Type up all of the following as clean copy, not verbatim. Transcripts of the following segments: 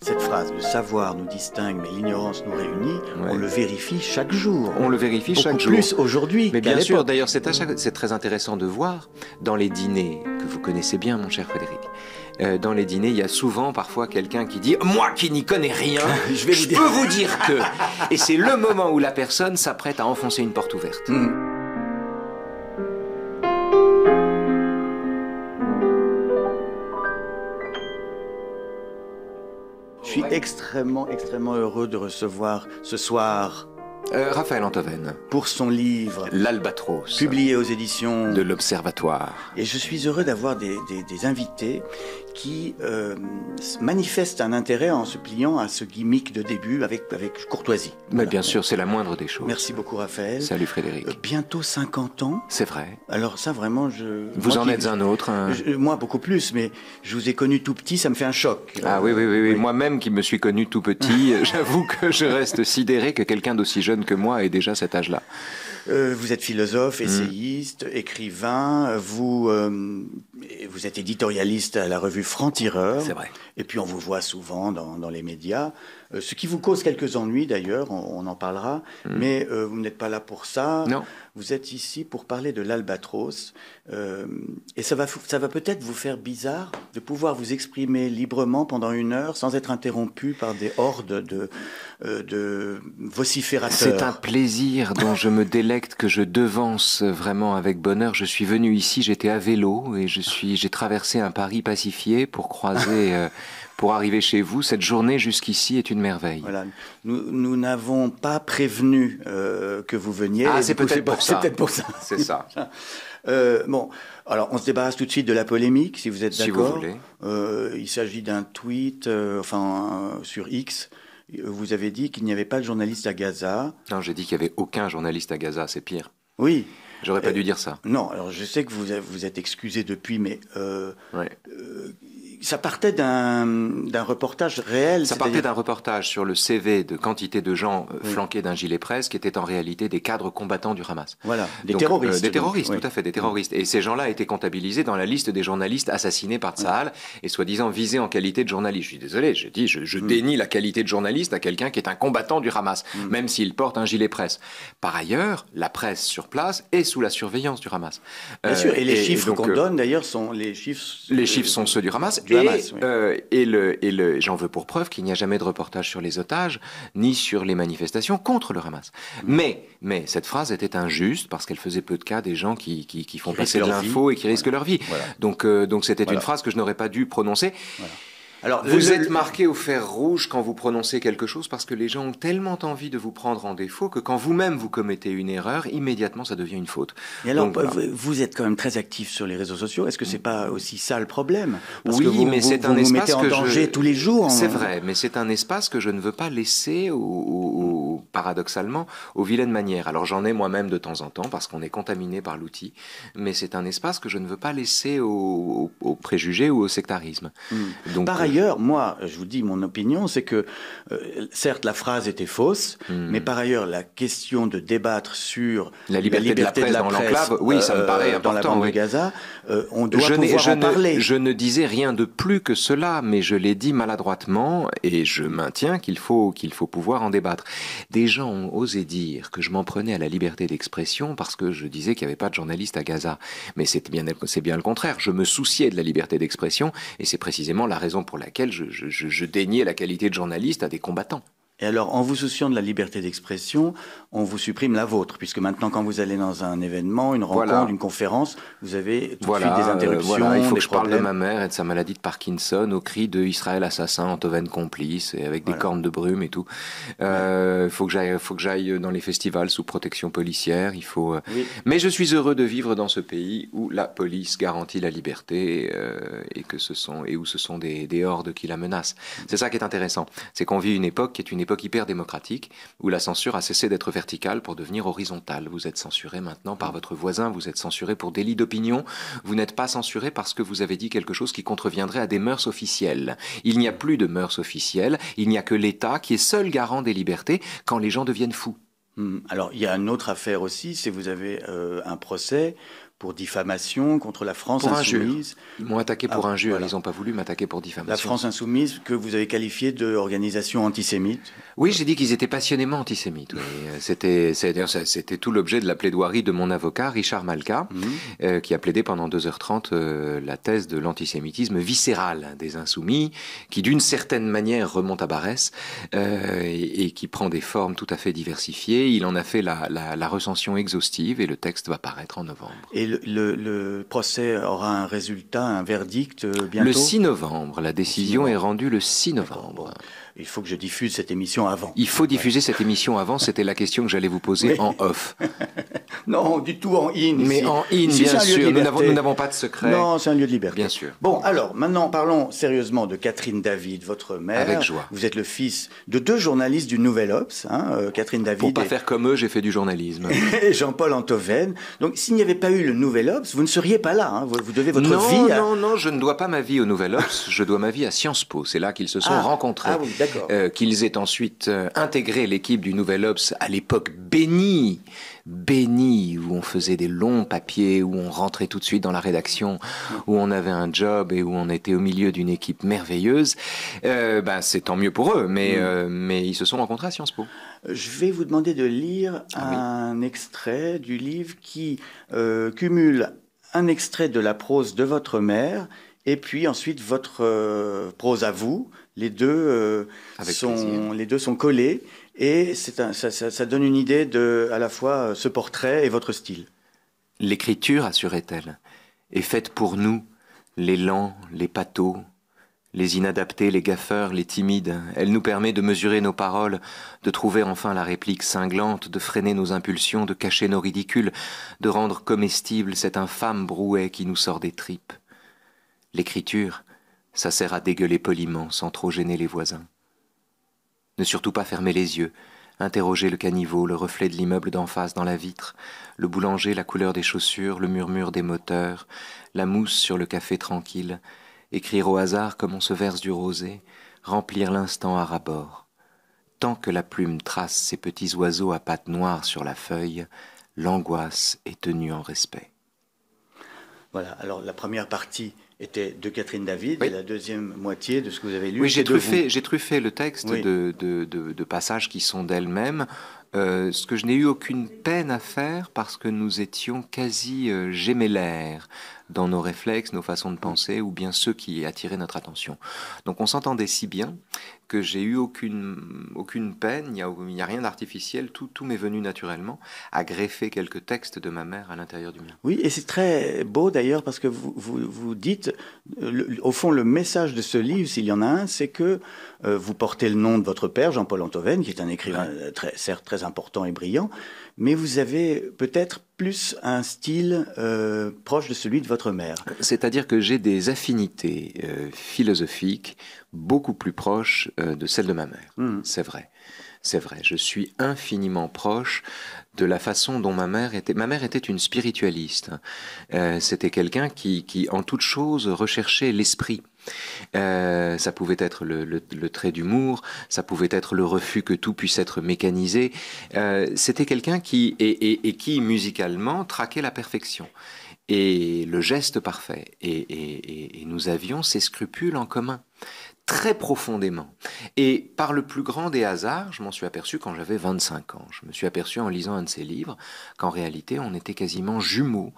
Cette phrase, le savoir nous distingue, mais l'ignorance nous réunit, Ouais. on le vérifie chaque jour. On le vérifie chaque jour. Plus aujourd'hui Mais qu'à bien sûr, l'époque. d'ailleurs, c'est très intéressant de voir dans les dîners que vous connaissez bien, mon cher Frédéric. Dans les dîners, il y a souvent, parfois, quelqu'un qui dit « Moi qui n'y connais rien, je peux vous dire que... » Et c'est le moment où la personne s'apprête à enfoncer une porte ouverte. Je suis extrêmement heureux de recevoir ce soir, Raphaël Antoven, pour son livre, L'Albatros, publié aux éditions de l'Observatoire. Et je suis heureux d'avoir des invités qui manifestent un intérêt en se pliant à ce gimmick de début avec courtoisie. Mais Voilà. bien sûr, c'est la moindre des choses. Merci beaucoup Raphaël. Salut Frédéric. Bientôt 50 ans. C'est vrai. Alors ça vraiment, Vous en êtes un autre. Moi beaucoup plus, mais je vous ai connu tout petit, ça me fait un choc. Ah oui. Moi-même qui me suis connu tout petit, j'avoue que je reste sidéré que quelqu'un d'aussi jeune que moi ait déjà cet âge-là. Vous êtes philosophe, essayiste, écrivain, vous êtes éditorialiste à la revue Franc-Tireur. C'est vrai. Et puis on vous voit souvent dans les médias, ce qui vous cause quelques ennuis d'ailleurs, on en parlera, mais vous n'êtes pas là pour ça. Non. Vous êtes ici pour parler de l'Albatros, et ça va peut-être vous faire bizarre de pouvoir vous exprimer librement pendant 1 heure sans être interrompu par des hordes de vociférateurs. C'est un plaisir dont je me délecte, que je devance vraiment avec bonheur. Je suis venu ici, j'étais à vélo et j'ai traversé un Paris pacifié pour croiser, pour arriver chez vous. Cette journée jusqu'ici est une merveille. Voilà. Nous n'avons pas prévenu que vous veniez. Ah, et c'est du coup, peut-être pour ça. C'est peut-être pour ça. C'est ça. Bon, alors on se débarrasse tout de suite de la polémique, si vous êtes Si vous d'accord. voulez. Il s'agit d'un tweet, sur X. Vous avez dit qu'il n'y avait pas de journaliste à Gaza. Non, j'ai dit qu'il n'y avait aucun journaliste à Gaza, c'est pire. Oui. J'aurais pas dû dire ça. Non, alors je sais que vous êtes excusé depuis, mais Ouais. ça partait d'un reportage réel. Ça partait d'un reportage sur le CV de quantité de gens flanqués d'un gilet presse qui étaient en réalité des cadres combattants du Hamas. Voilà, des Donc, terroristes. Des terroristes, donc, tout à fait, des terroristes. Et ces gens-là étaient comptabilisés dans la liste des journalistes assassinés par Tsahal et soi-disant visés en qualité de journaliste. Je suis désolé, je dénie la qualité de journaliste à quelqu'un qui est un combattant du Hamas, même s'il porte un gilet presse. Par ailleurs, la presse sur place est sous la surveillance du Hamas. Bien sûr, et les chiffres donc, qu'on donne d'ailleurs sont les chiffres. Les chiffres sont ceux du Hamas. J'en veux pour preuve qu'il n'y a jamais de reportage sur les otages, ni sur les manifestations contre le Hamas. Mais cette phrase était injuste parce qu'elle faisait peu de cas des gens qui font passer de l'info et qui risquent leur vie. Voilà. Donc c'était une phrase que je n'aurais pas dû prononcer. Voilà. Alors, Vous êtes marqué au fer rouge quand vous prononcez quelque chose parce que les gens ont tellement envie de vous prendre en défaut que quand vous-même vous commettez une erreur, immédiatement ça devient une faute. Et alors, Donc, voilà. vous êtes quand même très actif sur les réseaux sociaux. Est-ce que c'est pas aussi ça le problème? Parce Oui, que vous, mais vous, c'est vous un vous espace mettez en que danger tous les jours. C'est vrai, mais c'est un espace que je ne veux pas laisser, paradoxalement, aux vilaines manières. Alors j'en ai moi-même de temps en temps parce qu'on est contaminé par l'outil, mais c'est un espace que je ne veux pas laisser aux préjugés ou au sectarisme. Donc, Par ailleurs, moi, je vous dis mon opinion, c'est que certes la phrase était fausse, mais par ailleurs la question de débattre sur la liberté de la presse dans l'enclave, oui, ça me paraît important. Dans la bande de Gaza, on doit pouvoir en parler. Je ne disais rien de plus que cela, mais je l'ai dit maladroitement et je maintiens qu'il faut pouvoir en débattre. Des gens ont osé dire que je m'en prenais à la liberté d'expression parce que je disais qu'il n'y avait pas de journaliste à Gaza. Mais c'est bien le contraire. Je me souciais de la liberté d'expression et c'est précisément la raison pour laquelle je déniais la qualité de journaliste à des combattants. Et alors, en vous souciant de la liberté d'expression, on vous supprime la vôtre, puisque maintenant, quand vous allez dans un événement, une rencontre, une conférence, vous avez tout de suite des interruptions, il faut des que je parle de problèmes. ma mère et de sa maladie de Parkinson au cri de Israël assassin, Antoven complice, et avec des cornes de brume et tout. Faut que j'aille dans les festivals sous protection policière. Mais je suis heureux de vivre dans ce pays où la police garantit la liberté et où ce sont des hordes qui la menacent. C'est ça qui est intéressant. C'est qu'on vit une époque qui est une époque hyper démocratique où la censure a cessé d'être verticale pour devenir horizontale. Vous êtes censuré maintenant par votre voisin, vous êtes censuré pour délit d'opinion, vous n'êtes pas censuré parce que vous avez dit quelque chose qui contreviendrait à des mœurs officielles. Il n'y a plus de mœurs officielles, il n'y a que l'État qui est seul garant des libertés quand les gens deviennent fous. Alors, il y a une autre affaire aussi, c'est que vous avez un procès pour diffamation contre la France pour insoumise. Ils m'ont attaqué pour injure, voilà. ils n'ont pas voulu m'attaquer pour diffamation. La France insoumise que vous avez qualifiée d'organisation antisémite. Oui, j'ai dit qu'ils étaient passionnément antisémites. Oui. C'était tout l'objet de la plaidoirie de mon avocat, Richard Malka, qui a plaidé pendant 2h30 la thèse de l'antisémitisme viscéral des insoumis, qui d'une certaine manière remonte à Barès et qui prend des formes tout à fait diversifiées. Il en a fait la recension exhaustive et le texte va paraître en novembre. Et le procès aura un résultat, un verdict bientôt? Le 6 novembre. La décision est rendue le 6 novembre. Il faut que je diffuse cette émission avant. Il faut diffuser cette émission avant, c'était la question que j'allais vous poser en off. Non, du tout en in. Mais ici. en in, Ici, bien sûr, nous nous n'avons pas de secret. Non, c'est un lieu de liberté. Bien sûr. Bon, alors, maintenant, parlons sérieusement de Catherine David, votre mère. Avec joie. Vous êtes le fils de 2 journalistes du Nouvel Obs, Catherine David. Pour pas faire comme eux, j'ai fait du journalisme. Et Jean-Paul Antoven. Donc, s'il n'y avait pas eu le Nouvel Obs, vous ne seriez pas là. Vous devez votre vie à... Non, je ne dois pas ma vie au Nouvel Obs, je dois ma vie à Sciences Po. C'est là qu'ils se sont rencontrés. Ah oui, d'accord. Qu'ils aient ensuite intégré l'équipe du Nouvel Obs à l'époque bénie, où on faisait des longs papiers, où on rentrait tout de suite dans la rédaction, où on avait un job et où on était au milieu d'une équipe merveilleuse. C'est tant mieux pour eux, mais ils se sont rencontrés à Sciences Po. Je vais vous demander de lire un extrait du livre qui cumule un extrait de la prose de votre mère et puis ensuite votre prose à vous. Les deux sont collés et ça donne une idée de à la fois ce portrait et votre style. L'écriture, assurait-elle, est faite pour nous, les lents, les pâteaux, les inadaptés, les gaffeurs, les timides. Elle nous permet de mesurer nos paroles, de trouver enfin la réplique cinglante, de freiner nos impulsions, de cacher nos ridicules, de rendre comestible cet infâme brouet qui nous sort des tripes. L'écriture, ça sert à dégueuler poliment, sans trop gêner les voisins. Ne surtout pas fermer les yeux, interroger le caniveau, le reflet de l'immeuble d'en face dans la vitre, le boulanger, la couleur des chaussures, le murmure des moteurs, la mousse sur le café tranquille, écrire au hasard comme on se verse du rosé, remplir l'instant à ras-bord. Tant que la plume trace ses petits oiseaux à pattes noires sur la feuille, l'angoisse est tenue en respect. Voilà, alors la première partie était de Catherine David oui. et la deuxième moitié de ce que vous avez lu. Oui, j'ai truffé le texte de passages qui sont d'elle-même, ce que je n'ai eu aucune peine à faire parce que nous étions quasi gémellaires dans nos réflexes, nos façons de penser, ou bien ceux qui attiraient notre attention. Donc on s'entendait si bien que j'ai eu aucune peine, il n'y a rien d'artificiel, tout m'est venu naturellement, à greffer quelques textes de ma mère à l'intérieur du mien. Oui, et c'est très beau d'ailleurs parce que vous dites, au fond, le message de ce livre, s'il y en a un, c'est que vous portez le nom de votre père, Jean-Paul Antoven, qui est un écrivain certes très important et brillant, mais vous avez peut-être plus un style proche de celui de votre mère. C'est-à-dire que j'ai des affinités philosophiques beaucoup plus proches de celles de ma mère. C'est vrai. C'est vrai, je suis infiniment proche de la façon dont ma mère était. Ma mère était une spiritualiste. C'était quelqu'un qui, en toute chose, recherchait l'esprit. Ça pouvait être le trait d'humour, ça pouvait être le refus que tout puisse être mécanisé. C'était quelqu'un qui musicalement traquait la perfection et le geste parfait. Et nous avions ces scrupules en commun. Très profondément. Et par le plus grand des hasards, je m'en suis aperçu quand j'avais 25 ans. Je me suis aperçu en lisant un de ses livres qu'en réalité, on était quasiment jumeaux,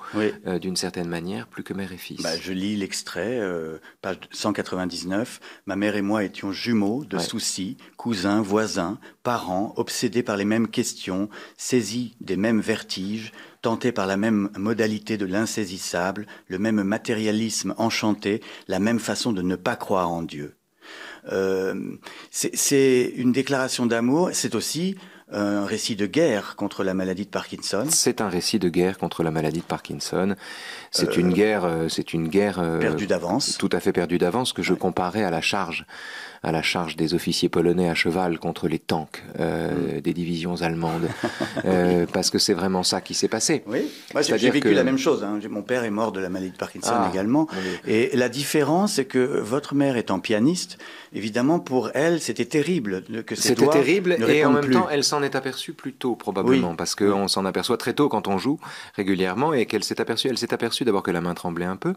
d'une certaine manière, plus que mère et fils. Je lis l'extrait, page 199. Ma mère et moi étions jumeaux de soucis, cousins, voisins, parents, obsédés par les mêmes questions, saisis des mêmes vertiges, tentés par la même modalité de l'insaisissable, le même matérialisme enchanté, la même façon de ne pas croire en Dieu. C'est une déclaration d'amour, c'est aussi un récit de guerre contre la maladie de Parkinson. C'est un récit de guerre contre la maladie de Parkinson. C'est une guerre perdue d'avance. Tout à fait perdue d'avance que je comparais à la charge des officiers polonais à cheval contre les tanks des divisions allemandes, parce que c'est vraiment ça qui s'est passé. Oui, moi j'ai vécu la même chose. Mon père est mort de la maladie de Parkinson également. Et la différence, c'est que votre mère étant pianiste, évidemment pour elle, c'était terrible que ses doigts ne répondent plus. Et en même temps, elle s'en est aperçue plus tôt, probablement, parce qu'on s'en aperçoit très tôt quand on joue régulièrement, et qu'elle s'est aperçue, d'abord que la main tremblait un peu,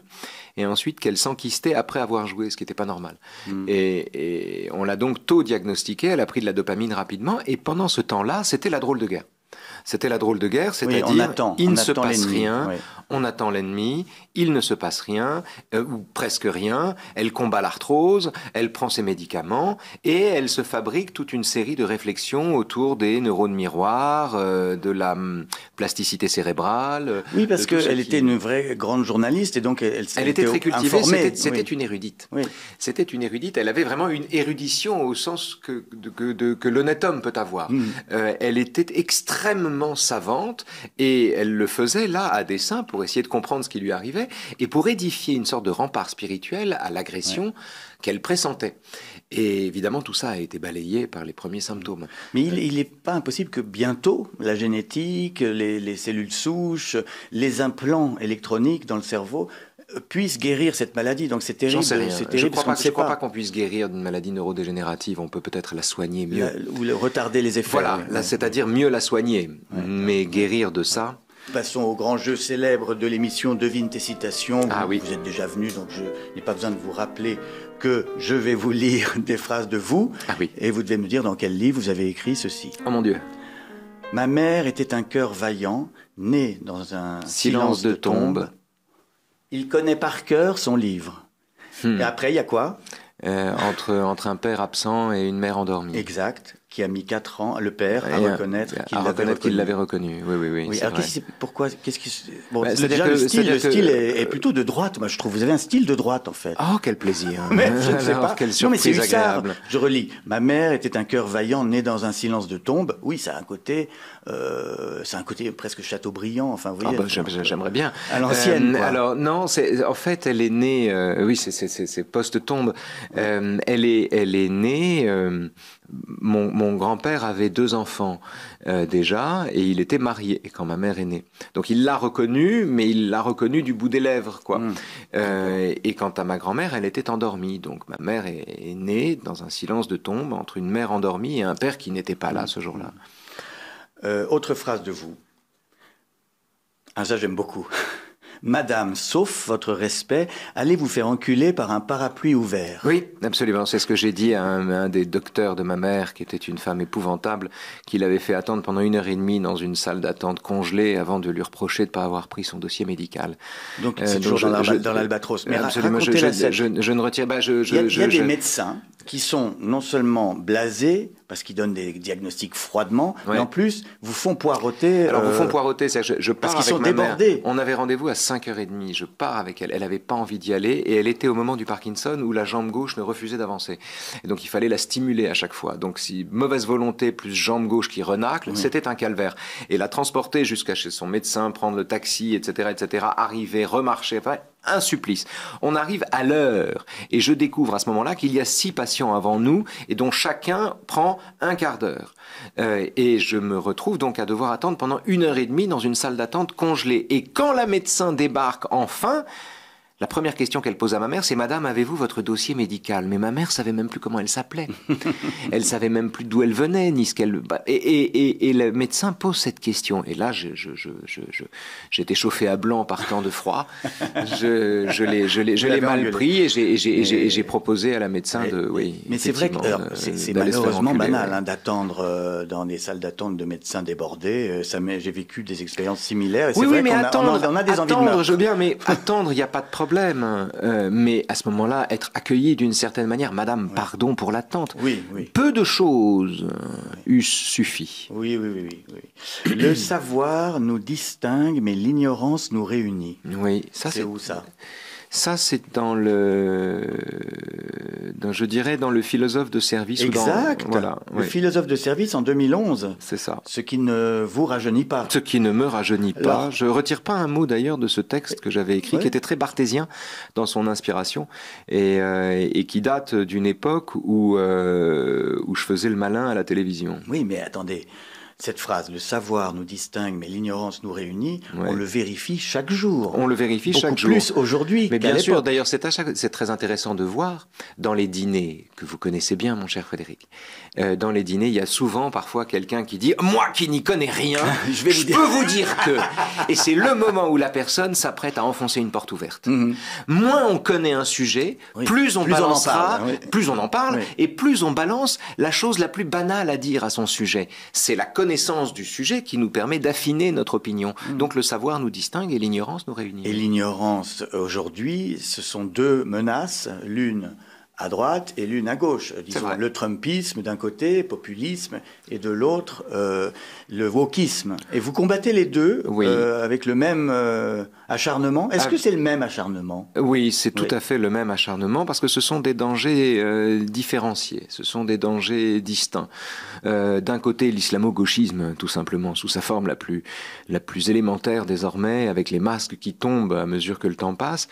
et ensuite qu'elle s'enquistait après avoir joué, ce qui n'était pas normal. Et on l'a donc tôt diagnostiquée, elle a pris de la dopamine rapidement, et pendant ce temps-là, c'était la drôle de guerre. C'était la drôle de guerre, c'est-à-dire il ne se passe rien, on attend l'ennemi, il ne se passe rien, ou presque rien, elle combat l'arthrose, elle prend ses médicaments, et elle se fabrique toute une série de réflexions autour des neurones miroirs, de la plasticité cérébrale. Oui, parce qu'elle était une vraie grande journaliste, et donc elle était très cultivée, c'était une érudite. Oui. C'était une érudite, elle avait vraiment une érudition au sens que l'honnête homme peut avoir. Elle était extrêmement savante, et elle le faisait là à dessein pour essayer de comprendre ce qui lui arrivait et pour édifier une sorte de rempart spirituel à l'agression qu'elle pressentait. Et évidemment, tout ça a été balayé par les premiers symptômes. Mais il n'est pas impossible que bientôt, la génétique, les cellules souches, les implants électroniques dans le cerveau puissent guérir cette maladie. Donc c'est terrible. J'en sais rien. Je ne crois pas qu'on puisse guérir d'une maladie neurodégénérative. On peut peut-être la soigner mieux. Ou retarder les effets. Voilà, c'est-à-dire mieux la soigner. Mais guérir de ça... Passons au grand jeu célèbre de l'émission Devine tes citations. Vous êtes déjà venu, donc je n'ai pas besoin de vous rappeler que je vais vous lire des phrases de vous. Et vous devez me dire dans quel livre vous avez écrit ceci. Oh mon Dieu. Ma mère était un cœur vaillant, né dans un silence de tombe. Il connaît par cœur son livre. Et après, il y a quoi ? Entre un père absent et une mère endormie. Exact. Qui a mis 4 ans, le père, à reconnaître qu'il l'avait reconnu. Oui. Alors, pourquoi déjà, le style est plutôt de droite, moi, je trouve. Vous avez un style de droite, en fait. Oh, quel plaisir. Mais je ne sais pas. Quelle surprise agréable. Je relis. Ma mère était un cœur vaillant, né dans un silence de tombe. Oui, ça a un côté presque Chateaubriand. Enfin, vous voyez. J'aimerais bien. À l'ancienne. Alors, non, en fait, elle est née. C'est post-tombe. Elle est née. Mon grand-père avait 2 enfants déjà, et il était marié quand ma mère est née. Donc il l'a reconnue, mais il l'a reconnue du bout des lèvres, quoi. Et quant à ma grand-mère, elle était endormie. Donc ma mère est née dans un silence de tombe entre une mère endormie et un père qui n'était pas là ce jour-là. Autre phrase de vous. Ça j'aime beaucoup. Madame, sauf votre respect, allez vous faire enculer par un parapluie ouvert. Oui, absolument. C'est ce que j'ai dit à un des docteurs de ma mère, qui était une femme épouvantable, qui l'avait fait attendre pendant 1h30 dans une salle d'attente congelée avant de lui reprocher de ne pas avoir pris son dossier médical. Donc c'est toujours dans l'Albatros. Mais absolument, je ne retire pas. Il y a des médecins qui sont non seulement blasés, parce qu'ils donnent des diagnostics froidement, mais en plus vous font poireauter. Alors vous font poireauter, je pars parce qu'ils avec sont débordés. Mère. On avait rendez-vous à 5h30, je pars avec elle. Elle n'avait pas envie d'y aller, et elle était au moment du Parkinson où la jambe gauche ne refusait d'avancer. Et donc il fallait la stimuler à chaque fois. Donc si mauvaise volonté plus jambe gauche qui renacle, c'était un calvaire. Et la transporter jusqu'à chez son médecin, prendre le taxi, etc., arriver, remarcher, enfin, un supplice. On arrive à l'heure, et je découvre à ce moment-là qu'il y a 6 patients avant nous, et dont chacun prend un quart d'heure. Et je me retrouve donc à devoir attendre pendant 1h30 dans une salle d'attente congelée. Et quand la médecin débarque enfin, la première question qu'elle pose à ma mère, c'est « Madame, avez-vous votre dossier médical ?» Mais ma mère savait même plus comment elle s'appelait. Elle savait même plus d'où elle venait, ni ce qu'elle... Et le médecin pose cette question. Et là, j'étais chauffé à blanc par temps de froid. Je l'ai mal pris, et j'ai proposé à la médecin de... Oui, mais c'est vrai que c'est malheureusement banal d'attendre dans des salles d'attente de médecins débordés. J'ai vécu des expériences similaires. Et oui, mais attendre, on a des envies de meurtre. Je veux bien, mais attendre, il n'y a pas de problème. Mais à ce moment-là, être accueilli d'une certaine manière, Madame, pardon pour l'attente. Oui. Peu de choses eussent suffi. Oui. Le savoir nous distingue, mais l'ignorance nous réunit. Oui, c'est où ça ? Ça, c'est je dirais, dans le philosophe de service. Exact. Le philosophe de service en 2011. C'est ça. Ce qui ne vous rajeunit pas. Ce qui ne me rajeunit pas. Je retire pas un mot d'ailleurs de ce texte que j'avais écrit, qui était très barthésien dans son inspiration, et qui date d'une époque où je faisais le malin à la télévision. Oui, mais attendez. cette phrase, le savoir nous distingue, mais l'ignorance nous réunit, on le vérifie chaque jour. On le vérifie chaque jour. Beaucoup plus aujourd'hui qu'à l'époque. Mais bien sûr, d'ailleurs, c'est très intéressant de voir dans les dîners, que vous connaissez bien, mon cher Frédéric, dans les dîners, il y a souvent, parfois, quelqu'un qui dit « Moi qui n'y connais rien, je peux vous dire que… » Et c'est le moment où la personne s'apprête à enfoncer une porte ouverte. Moins on connaît un sujet, plus on balancera, plus on en parle, et plus on balance la chose la plus banale à dire à son sujet. C'est la connaissance du sujet qui nous permet d'affiner notre opinion. Donc le savoir nous distingue et l'ignorance nous réunit. Et l'ignorance, aujourd'hui, ce sont deux menaces, l'une à droite et l'une à gauche. Disons, le trumpisme d'un côté, populisme, et de l'autre, le wokisme. Et vous combattez les deux avec le même acharnement. Est-ce que c'est le même acharnement? Oui, c'est tout à fait le même acharnement, parce que ce sont des dangers différenciés, ce sont des dangers distincts. D'un côté, l'islamo-gauchisme, tout simplement, sous sa forme la plus élémentaire désormais, avec les masques qui tombent à mesure que le temps passe,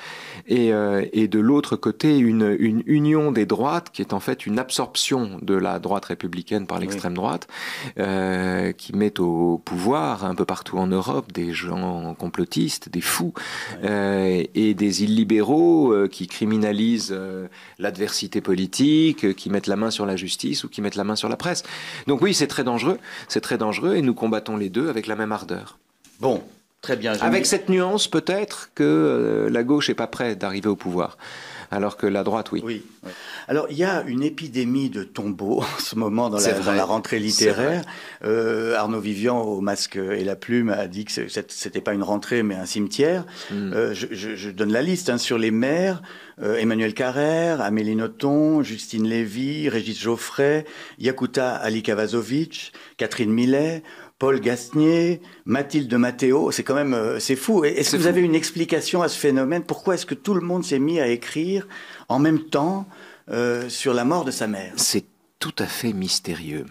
et de l'autre côté, une union des droites, qui est en fait une absorption de la droite républicaine par l'extrême droite, qui met au pouvoir un peu partout en Europe des gens complotistes, des fous, et des illibéraux qui criminalisent l'adversité politique, qui mettent la main sur la justice ou qui mettent la main sur la presse. Donc oui, c'est très dangereux, et nous combattons les deux avec la même ardeur. Bon, très bien. Avec cette nuance peut-être que la gauche n'est pas prête d'arriver au pouvoir. Alors que la droite, oui. Alors, il y a une épidémie de tombeaux en ce moment dans la rentrée littéraire. Arnaud Vivian, au masque et la plume, a dit que c'était pas une rentrée, mais un cimetière. Je donne la liste sur les maires. Emmanuel Carrère, Amélie Nothomb, Justine Lévy, Régis Geoffrey, Yakuta Alikavazovic, Catherine Millet, Paul Gasnier, Mathilde Matteo, c'est quand même, c'est fou. Est-ce que vous avez une explication à ce phénomène? Pourquoi est-ce que tout le monde s'est mis à écrire en même temps sur la mort de sa mère? C'est tout à fait mystérieux.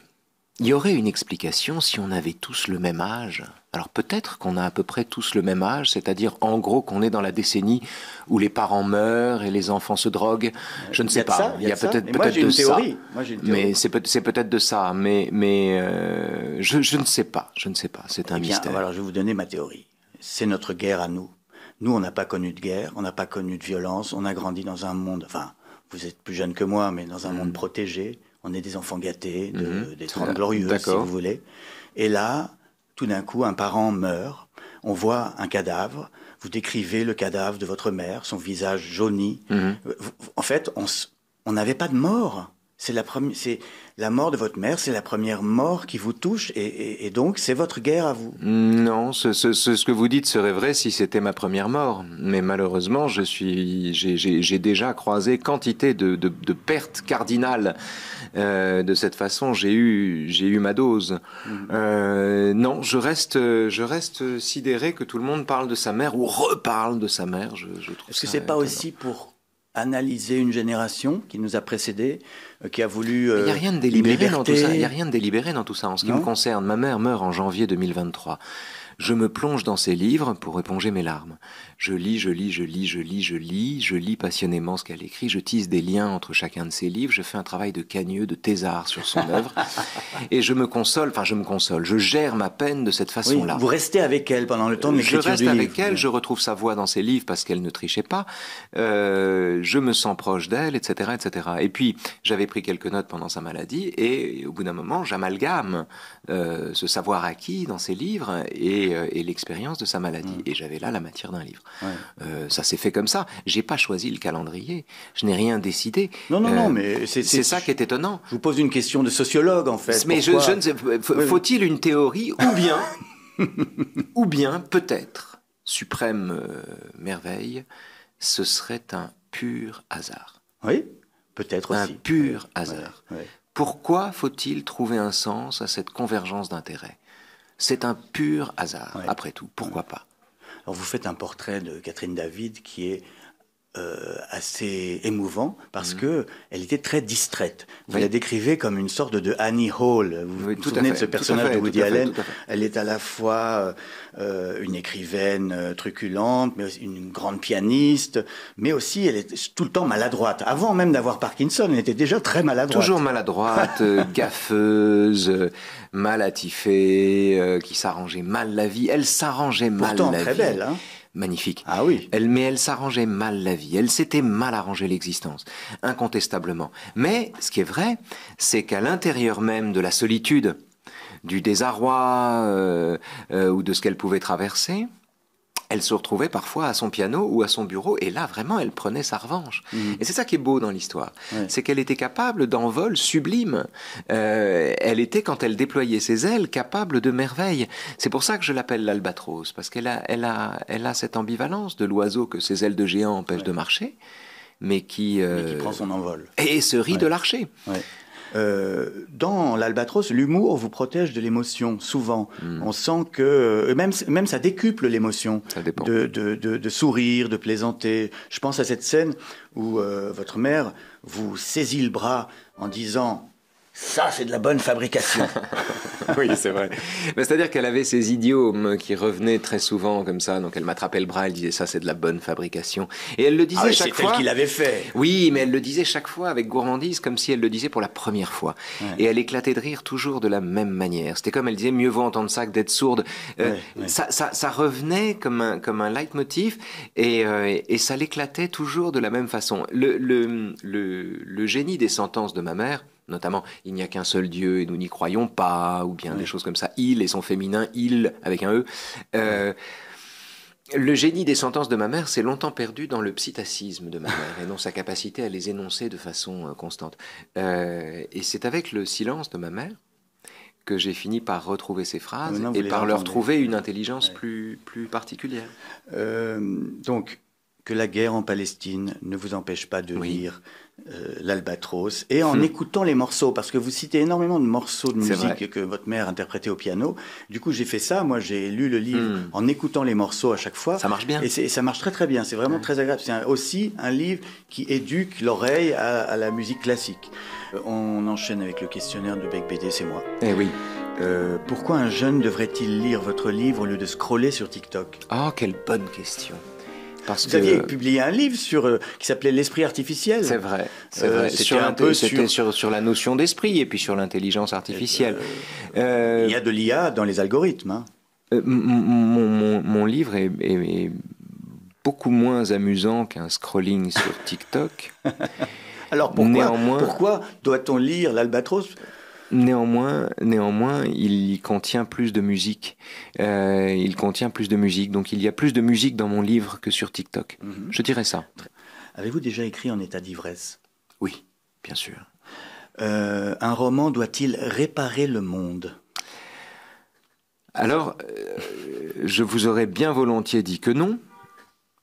Il y aurait une explication si on avait tous le même âge. Alors peut-être qu'on a à peu près tous le même âge, c'est-à-dire en gros qu'on est dans la décennie où les parents meurent et les enfants se droguent. Je ne sais pas. Il y a peut-être de ça. Mais c'est peut-être de ça. Mais je ne sais pas. Je ne sais pas. C'est un mystère. Alors je vais vous donner ma théorie. C'est notre guerre à nous. Nous, on n'a pas connu de guerre, on n'a pas connu de violence. On a grandi dans un monde. Enfin, vous êtes plus jeune que moi, mais dans un monde protégé. On est des enfants gâtés, des 30 glorieuses, si vous voulez. Et là, tout d'un coup, un parent meurt. On voit un cadavre. Vous décrivez le cadavre de votre mère, son visage jauni. En fait, on n'avait pas de mort. C'est la mort de votre mère, c'est la première mort qui vous touche, et donc c'est votre guerre à vous. Non, ce que vous dites serait vrai si c'était ma première mort. Mais malheureusement, j'ai déjà croisé quantité de pertes cardinales. De cette façon, j'ai eu ma dose. Non, je reste sidéré que tout le monde parle de sa mère ou reparle de sa mère. Est-ce que c'est pas aussi pour analyser une génération qui nous a précédés, qui a voulu il n'y a rien de délibéré dans tout ça. Il n'y a rien de délibéré dans tout ça. En ce qui me concerne, ma mère meurt en janvier 2023. Je me plonge dans ses livres pour éponger mes larmes. Je lis passionnément ce qu'elle écrit, je tisse des liens entre chacun de ses livres, je fais un travail de cagneux, de thésard sur son œuvre, et je gère ma peine de cette façon-là. Oui, vous restez avec elle pendant le temps de l'écriture du livre. Je reste avec elle, je retrouve sa voix dans ses livres parce qu'elle ne trichait pas, je me sens proche d'elle, etc., etc. Et puis, j'avais pris quelques notes pendant sa maladie, et au bout d'un moment, j'amalgame ce savoir acquis dans ses livres et l'expérience de sa maladie. Et j'avais là la matière d'un livre. Ça s'est fait comme ça. J'ai pas choisi le calendrier. Je n'ai rien décidé. Non, mais c'est ça qui est étonnant. Je vous pose une question de sociologue, en fait. Mais je ne sais, faut-il une théorie ou bien peut-être, suprême merveille, ce serait un pur hasard. Oui, peut-être aussi. Un pur hasard. Pourquoi faut-il trouver un sens à cette convergence d'intérêts? C'est un pur hasard, après tout. Pourquoi pas? Alors vous faites un portrait de Catherine David qui est assez émouvant parce que elle était très distraite. Vous la décrivez comme une sorte de Annie Hall. Vous vous souvenez de ce personnage de Woody Allen? Elle est à la fois une écrivaine truculente, mais aussi une grande pianiste, mais aussi elle est tout le temps maladroite. Avant même d'avoir Parkinson, elle était déjà très maladroite. Toujours maladroite, gaffeuse, mal attifée, qui s'arrangeait mal la vie. Elle s'arrangeait mal la vie. Pourtant très belle, hein? Magnifique. Ah oui. Mais elle s'arrangeait mal la vie. Elle s'était mal arrangée l'existence, incontestablement. Mais ce qui est vrai, c'est qu'à l'intérieur même de la solitude, du désarroi ou de ce qu'elle pouvait traverser, elle se retrouvait parfois à son piano ou à son bureau, et là, vraiment, elle prenait sa revanche. Et c'est ça qui est beau dans l'histoire. C'est qu'elle était capable d'envols sublimes. Elle était, quand elle déployait ses ailes, capable de merveilles. C'est pour ça que je l'appelle l'albatros, parce qu'elle a cette ambivalence de l'oiseau que ses ailes de géant empêchent de marcher, mais qui prend son envol. Et se rit de l'archer. Dans l'Albatros, l'humour vous protège de l'émotion, souvent. On sent que, même ça décuple l'émotion, de sourire, de plaisanter. Je pense à cette scène où votre mère vous saisit le bras en disant « Ça, c'est de la bonne fabrication ». Oui, c'est vrai. C'est-à-dire qu'elle avait ces idiomes qui revenaient très souvent comme ça. Donc elle m'attrapait le bras, elle disait ça, c'est de la bonne fabrication. Et elle le disait chaque fois. C'est elle qui l'avait fait. Oui, mais elle le disait chaque fois avec gourmandise, comme si elle le disait pour la première fois. Et elle éclatait de rire toujours de la même manière. C'était comme elle disait, mieux vaut entendre ça que d'être sourde. Ça revenait comme un leitmotiv et ça l'éclatait toujours de la même façon. Le génie des sentences de ma mère, notamment « il n'y a qu'un seul Dieu et nous n'y croyons pas » ou bien des choses comme ça, « il » et son féminin « il » avec un E. Le génie des sentences de ma mère s'est longtemps perdu dans le psittacisme de ma mère et dans sa capacité à les énoncer de façon constante. Et c'est avec le silence de ma mère que j'ai fini par retrouver ces phrases et par leur trouver une intelligence plus particulière. Donc, que la guerre en Palestine ne vous empêche pas de lire l'Albatros, et en écoutant les morceaux, parce que vous citez énormément de morceaux de musique que votre mère interprétait au piano. Du coup, j'ai fait ça. Moi, j'ai lu le livre en écoutant les morceaux à chaque fois. Ça marche bien. Et ça marche très très bien. C'est vraiment très agréable. C'est aussi un livre qui éduque l'oreille à la musique classique. On enchaîne avec le questionnaire de Bec BD, c'est moi. Eh oui. Pourquoi un jeune devrait-il lire votre livre au lieu de scroller sur TikTok? Oh, quelle bonne question. Vous aviez publié un livre qui s'appelait L'esprit artificiel. C'est vrai. C'était sur la notion d'esprit et puis sur l'intelligence artificielle. Il y a de l'IA dans les algorithmes. Hein. Mon livre est beaucoup moins amusant qu'un scrolling sur TikTok. Alors pourquoi doit-on lire l'Albatros ? Néanmoins, il contient plus de musique. Donc il y a plus de musique dans mon livre que sur TikTok. Je dirais ça. Avez-vous déjà écrit en état d'ivresse? Oui, bien sûr. Un roman doit-il réparer le monde? Alors, je vous aurais bien volontiers dit que non,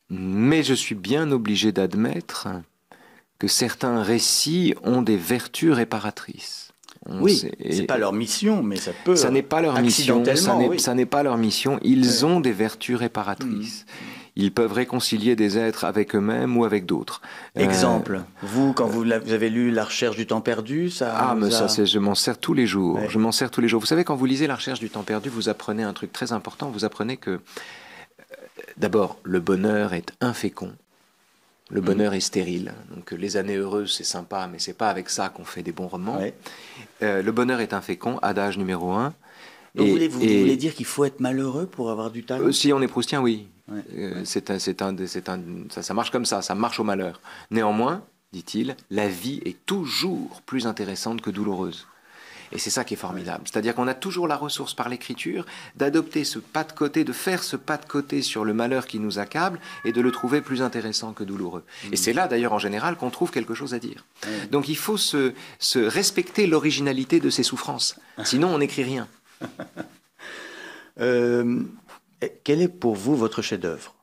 mais je suis bien obligé d'admettre que certains récits ont des vertus réparatrices. C'est pas leur mission, mais ça peut. Ça n'est pas leur mission. Ça n'est pas leur mission. Ils ont des vertus réparatrices. Ils peuvent réconcilier des êtres avec eux-mêmes ou avec d'autres. Exemple. Vous, quand vous avez lu La Recherche du temps perdu, je m'en sers tous les jours. Je m'en sers tous les jours. Vous savez, quand vous lisez La Recherche du temps perdu, vous apprenez un truc très important. Vous apprenez que, d'abord, le bonheur est infécond. Le bonheur est stérile. Donc les années heureuses, c'est sympa, mais c'est pas avec ça qu'on fait des bons romans. Le bonheur est infécond, adage numéro 1. Donc vous voulez dire qu'il faut être malheureux pour avoir du talent? Si on est proustien, oui. Ça marche comme ça marche au malheur. Néanmoins, dit-il, la vie est toujours plus intéressante que douloureuse. Et c'est ça qui est formidable. C'est-à-dire qu'on a toujours la ressource par l'écriture d'adopter ce pas de côté, de faire ce pas de côté sur le malheur qui nous accable et de le trouver plus intéressant que douloureux. Et c'est là d'ailleurs en général qu'on trouve quelque chose à dire. Donc il faut se respecter l'originalité de ses souffrances. Sinon on n'écrit rien. Quel est pour vous votre chef-d'œuvre?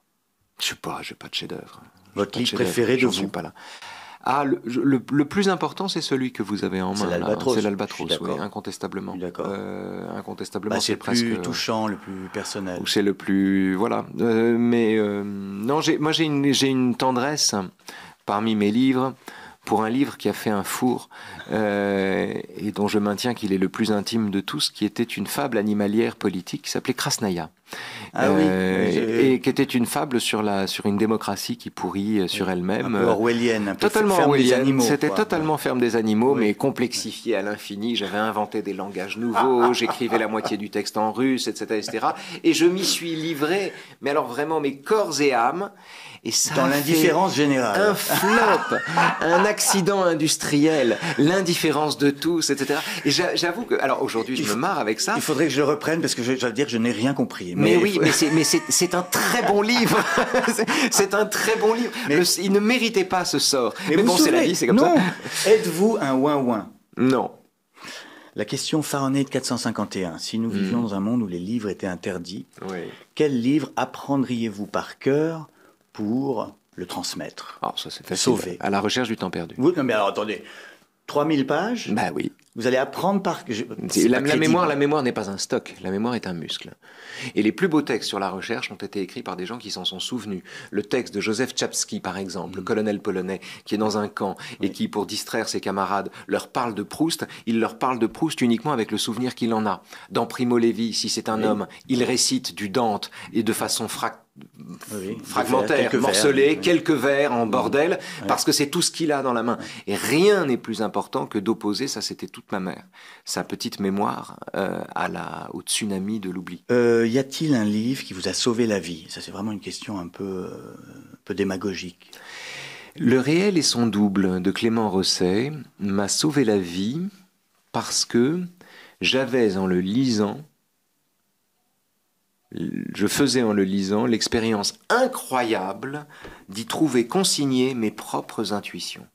Je sais pas de chef-d'œuvre. Votre livre préféré de vous? Pas là. Ah, le plus important, c'est celui que vous avez en main. C'est l'Albatros, oui, incontestablement. D'accord. Incontestablement, c'est le plus touchant, le plus personnel. C'est le plus... Voilà. Non, moi j'ai une tendresse parmi mes livres pour un livre qui a fait un four et dont je maintiens qu'il est le plus intime de tous, qui était une fable animalière politique qui s'appelait Krasnaya. Et qui était une fable sur une démocratie qui pourrit sur elle-même. Un peu orwellienne, un peu totalement ferme orwellienne. Des animaux. C'était totalement ferme des animaux, mais complexifié à l'infini. J'avais inventé des langages nouveaux, j'écrivais la moitié du texte en russe, etc. Et je m'y suis livré, mais alors vraiment mes corps et âme. Et ça dans l'indifférence générale. Un flop, un accident industriel, l'indifférence de tous, etc. Et j'avoue que, alors aujourd'hui, je me marre avec ça. Il faudrait que je le reprenne parce que je dois dire que je n'ai rien compris. Mais oui, mais c'est un très bon livre. C'est un très bon livre. Il ne méritait pas ce sort. Mais bon, c'est la vie, c'est comme ça. Êtes-vous un ouin-ouin? Non. La question Fahrenheit 451. Si nous vivions dans un monde où les livres étaient interdits, quel livre apprendriez-vous par cœur pour le transmettre? Alors ça c'est facile. Sauver. À la recherche du temps perdu. Non mais alors attendez, 3000 pages? Bah oui. Vous allez apprendre par... La mémoire n'est pas un stock, la mémoire est un muscle. Et les plus beaux textes sur la recherche ont été écrits par des gens qui s'en sont souvenus. Le texte de Joseph Czapski, par exemple, le colonel polonais, qui est dans un camp et qui, pour distraire ses camarades, leur parle de Proust. Il leur parle de Proust uniquement avec le souvenir qu'il en a. Dans Primo Levi, si c'est un homme, il récite du Dante et de façon fragmentaire, morcelée, quelques vers en bordel, parce que c'est tout ce qu'il a dans la main. Et rien n'est plus important que d'opposer, ça c'était toute ma mère, sa petite mémoire au tsunami de l'oubli. Y a-t-il un livre qui vous a sauvé la vie? Ça c'est vraiment une question un peu démagogique. Le réel et son double de Clément Rosset m'a sauvé la vie parce que j'avais en le lisant, je faisais en le lisant l'expérience incroyable d'y trouver consignées mes propres intuitions.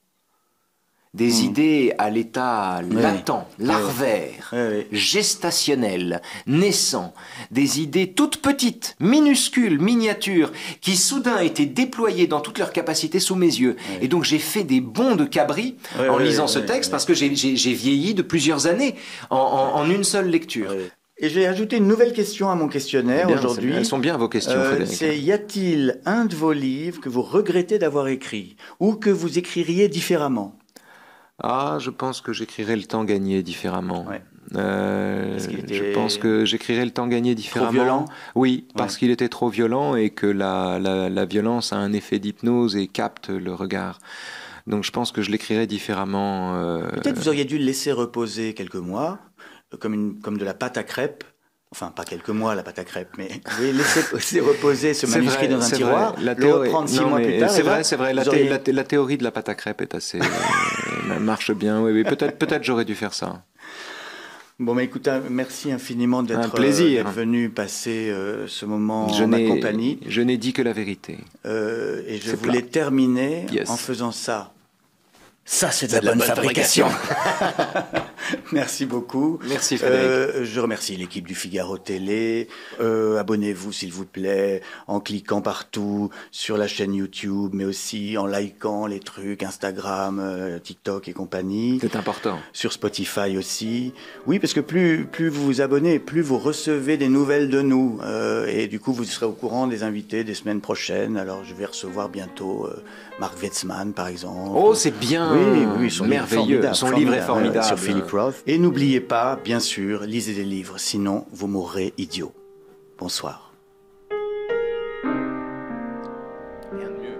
Des idées à l'état latent, larvaire, gestationnel, naissant, des idées toutes petites, minuscules, miniatures, qui soudain étaient déployées dans toute leur capacité sous mes yeux. Et donc j'ai fait des bonds de cabri en lisant ce texte parce que j'ai vieilli de plusieurs années en une seule lecture. Et j'ai ajouté une nouvelle question à mon questionnaire aujourd'hui. Elles sont bien vos questions, Frédéric. C'est y a-t-il un de vos livres que vous regrettez d'avoir écrit ou que vous écririez différemment? Ah, je pense que j'écrirais Le temps gagné différemment. Je pense que j'écrirais Le temps gagné différemment. Trop violent? Oui, parce qu'il était trop violent et que la violence a un effet d'hypnose et capte le regard. Donc je pense que je l'écrirais différemment. Peut-être vous auriez dû le laisser reposer quelques mois, comme de la pâte à crêpes. Enfin, pas quelques mois, la pâte à crêpes, mais vous laisser reposer ce manuscrit dans un tiroir, le reprendre 6 mois plus tard. C'est vrai, la théorie de la pâte à crêpes est assez... marche bien, oui. Peut-être j'aurais dû faire ça. Bon, mais écoute, merci infiniment d'être venu passer ce moment en ma compagnie. Je n'ai dit que la vérité. Et je voulais terminer en faisant ça. Ça, c'est de la bonne fabrication. Merci beaucoup. Merci Frédéric. Je remercie l'équipe du Figaro Télé. Abonnez-vous s'il vous plaît en cliquant partout sur la chaîne YouTube, mais aussi en likant les trucs Instagram, TikTok et compagnie. C'est important. Sur Spotify aussi. Oui, parce que plus vous vous abonnez, plus vous recevez des nouvelles de nous. Et du coup, vous serez au courant des invités des semaines prochaines. Alors, je vais recevoir bientôt Mark Wetzmann, par exemple. Oh, c'est bien. Oui, son merveilleux. Son livre est formidable. Sur Philip Roth. Et n'oubliez pas, bien sûr, lisez des livres, sinon vous mourrez idiot. Bonsoir. Rien de mieux.